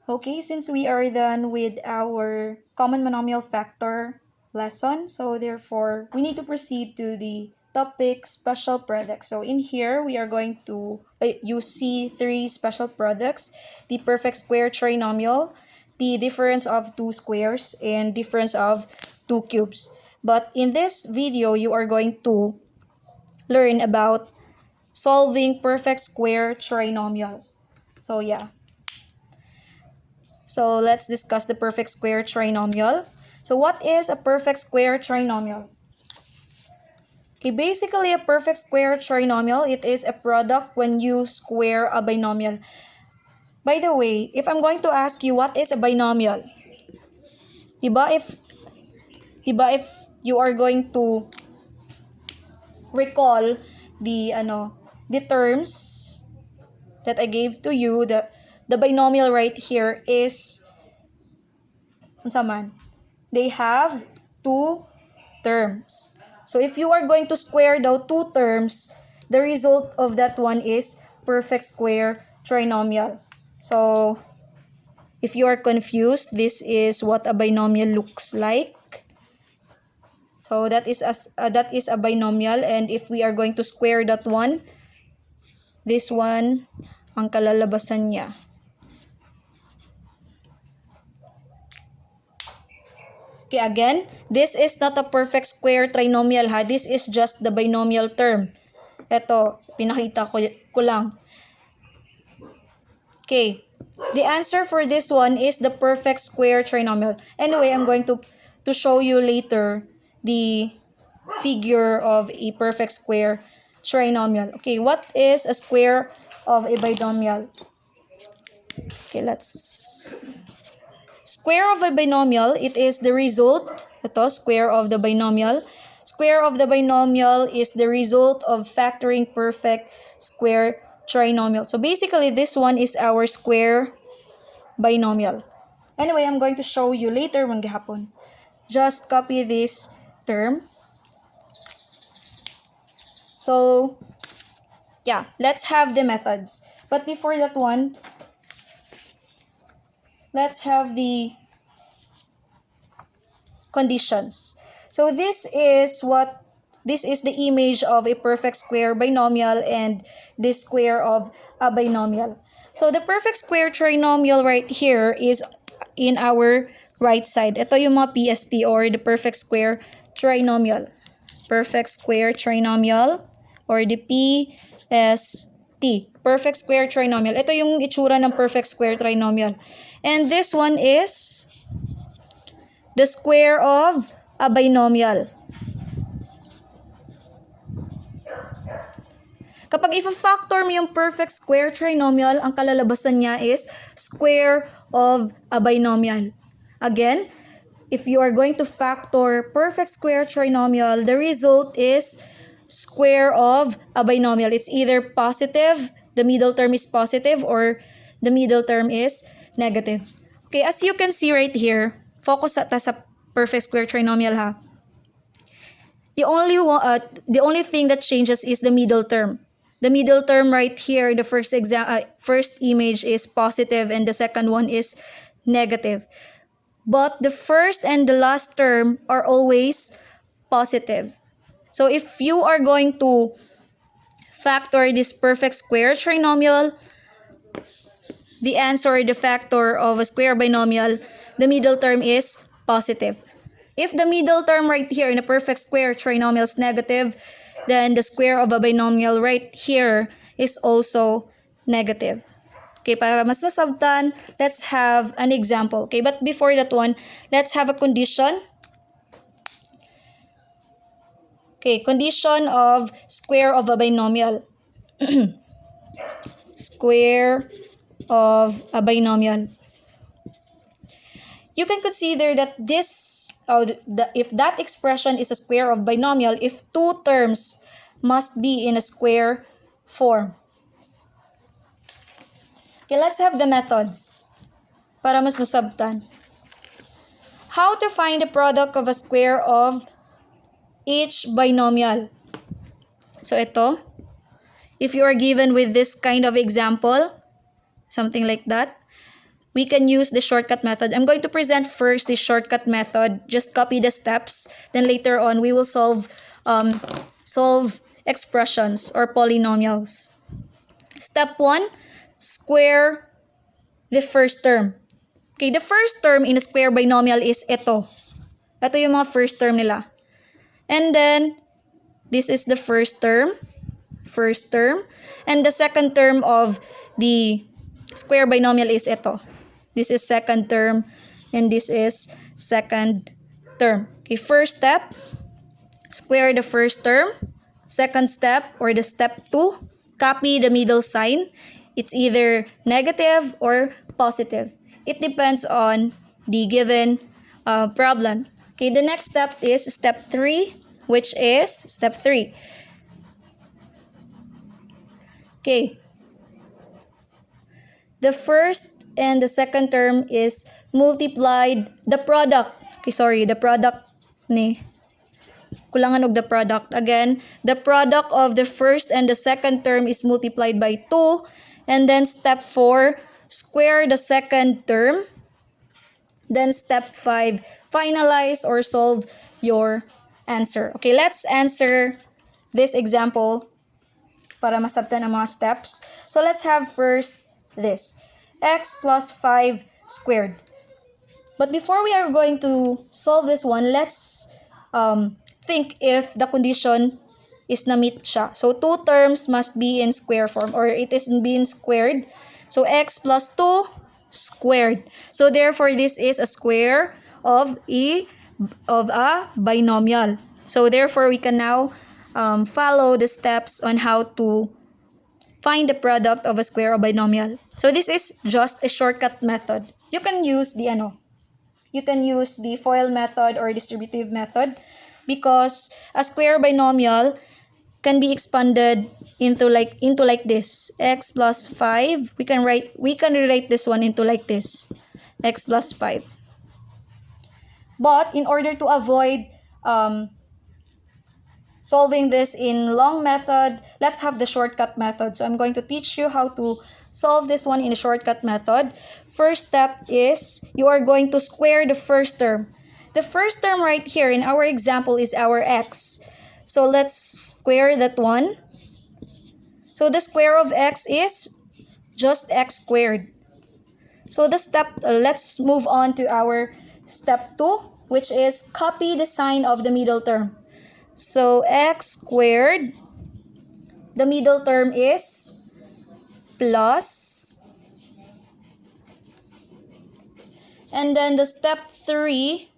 Okay, since we are done with our common monomial factor lesson, so therefore we need to proceed to the topic special products. So in here, we are going to, you see three special products: the perfect square trinomial, the difference of two squares, and difference of two cubes. But in this video, you are going to learn about solving perfect square trinomial. So yeah. So let's discuss the perfect square trinomial. So what is a perfect square trinomial? Okay, basically a perfect square trinomial, it is a product when you square a binomial. By the way, if I'm going to ask you what is a binomial, diba if you are going to recall the terms that I gave to you, the binomial right here is unsa man? They have two terms. So if you are going to square the two terms, the result of that one is perfect square trinomial. So if you are confused, this is what a binomial looks like. So that is a binomial, and if we are going to square that one, this one ang kalalabasan niya. Okay, again, this is not a perfect square trinomial ha. This is just the binomial term. Ito, pinakita ko lang. Okay, the answer for this one is the perfect square trinomial. Anyway, I'm going to show you later the figure of a perfect square trinomial. Okay, what is a square of a binomial? Okay, let's... Square of a binomial, it is the result. Ito, square of the binomial. Square of the binomial is the result of factoring perfect square trinomial. So basically, this one is our square binomial. Anyway, I'm going to show you later when gihapon. Just copy this term. So, yeah, let's have the methods. But before that one, let's have the conditions. So this is the image of a perfect square binomial and this square of a binomial. So the perfect square trinomial right here is in our right side. Ito yung mga PST or the perfect square trinomial. Perfect square trinomial or the PST. Perfect square trinomial. Ito yung itsura ng perfect square trinomial. And this one is the square of a binomial. Kapag i-factor mo yung perfect square trinomial, ang kalalabasan niya is square of a binomial. Again, if you are going to factor perfect square trinomial, the result is square of a binomial. It's either positive, the middle term is positive, or the middle term is negative. Okay, as you can see right here, focus sa perfect square trinomial ha. The only thing that changes is the middle term. The middle term right here, the first image is positive and the second one is negative. But the first and the last term are always positive. So if you are going to factor this perfect square trinomial, the answer, the factor of a square binomial, the middle term is positive. If the middle term right here in a perfect square trinomial is negative, then the square of a binomial right here is also negative. Okay, para mas masabtan, let's have an example. Okay, but before that one, let's have a condition. Okay, condition of square of a binomial. Square of a binomial. You can consider that if that expression is a square of binomial, if two terms must be in a square form. Okay, let's have the methods para mas masabtan. How to find the product of a square of each binomial. So ito, if you are given with this kind of example, something like that, we can use the shortcut method. I'm going to present first the shortcut method. Just copy the steps. Then later on, we will solve expressions or polynomials. Step 1, square the first term. Okay, the first term in a square binomial is ito. Ito yung mga first term nila. And then, this is the first term. And the second term of the square binomial is ito. This is second term, and this is second term. Okay, first step, square the first term. Second step, or the step 2, copy the middle sign. It's either negative or positive. It depends on the given problem. Okay, the next step is step 3, which is step 3. Okay. The first and the second term is multiplied the product. Okay, sorry, the product ni kulangan og the product. Again, the product of the first and the second term is multiplied by 2. And then step 4, square the second term. Then step 5, finalize or solve your answer. Okay, let's answer this example para masabtan ang mga steps. So let's have first this. X plus 5 squared. But before we are going to solve this one, let's think if the condition is na-meet siya. So 2 terms must be in square form, or it is being squared. So x plus 2 squared. So therefore this is a square of a binomial. So therefore we can now follow the steps on how to find the product of a square or binomial. So this is just a shortcut method. You can use the FOIL method or distributive method, because a square binomial can be expanded into like this. X plus 5. We can rewrite this one into like this. X plus 5. But in order to avoid solving this in long method, let's have the shortcut method. So I'm going to teach you how to solve this one in a shortcut method. First step is you are going to square the first term. The first term right here in our example is our x. So let's square that one. So the square of x is just x squared. So the step, let's move on to our step 2, which is copy the sign of the middle term. So x squared, the middle term is plus, and then the step 3,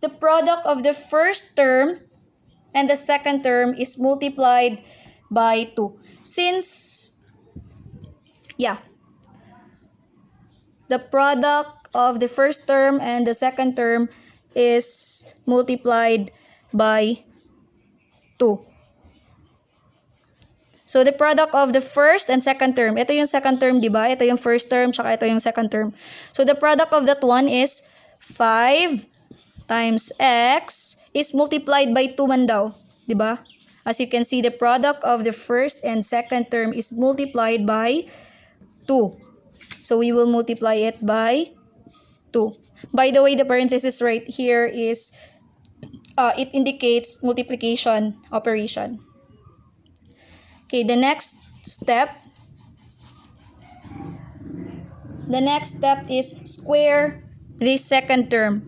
the product of the first term and the second term is multiplied by 2. Since, the product of the first term and the second term is multiplied by 2. So the product of the first and second term, ito yung second term, di ba? Ito yung first term, tsaka ito yung second term. So the product of that one is 5 times x is multiplied by 2 man daw, di ba? As you can see, the product of the first and second term is multiplied by 2. So we will multiply it by 2. By the way, the parenthesis right here is it indicates multiplication operation. Okay, the next step is square the second term.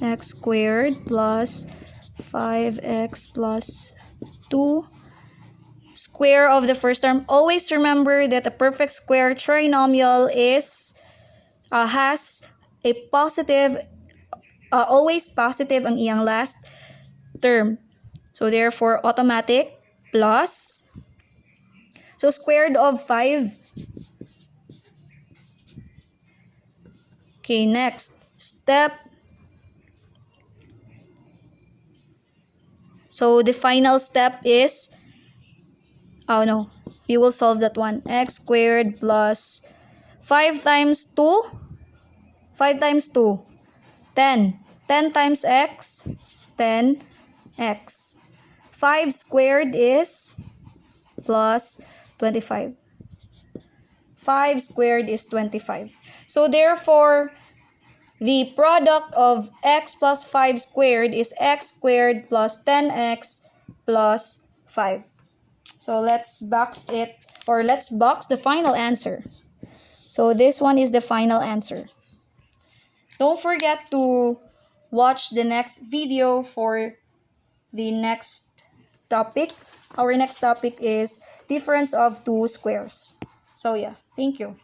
X squared plus 5x plus 2. Square of the first term. Always remember that a perfect square trinomial is has a positive, always positive ang iyang last term. So therefore, automatic plus. So squared of 5. Okay, next step. So the final step is, we will solve that one. X squared plus 5 times 2. 5 times 2. 10. 10 times x. 10x. 5 squared is plus 25. 5 squared is 25. So therefore, the product of x plus 5 squared is x squared plus 10x plus 5. So let's box it, or let's box the final answer. So this one is the final answer. Don't forget to watch the next video for the next topic. Our next topic is difference of two squares. So yeah, thank you.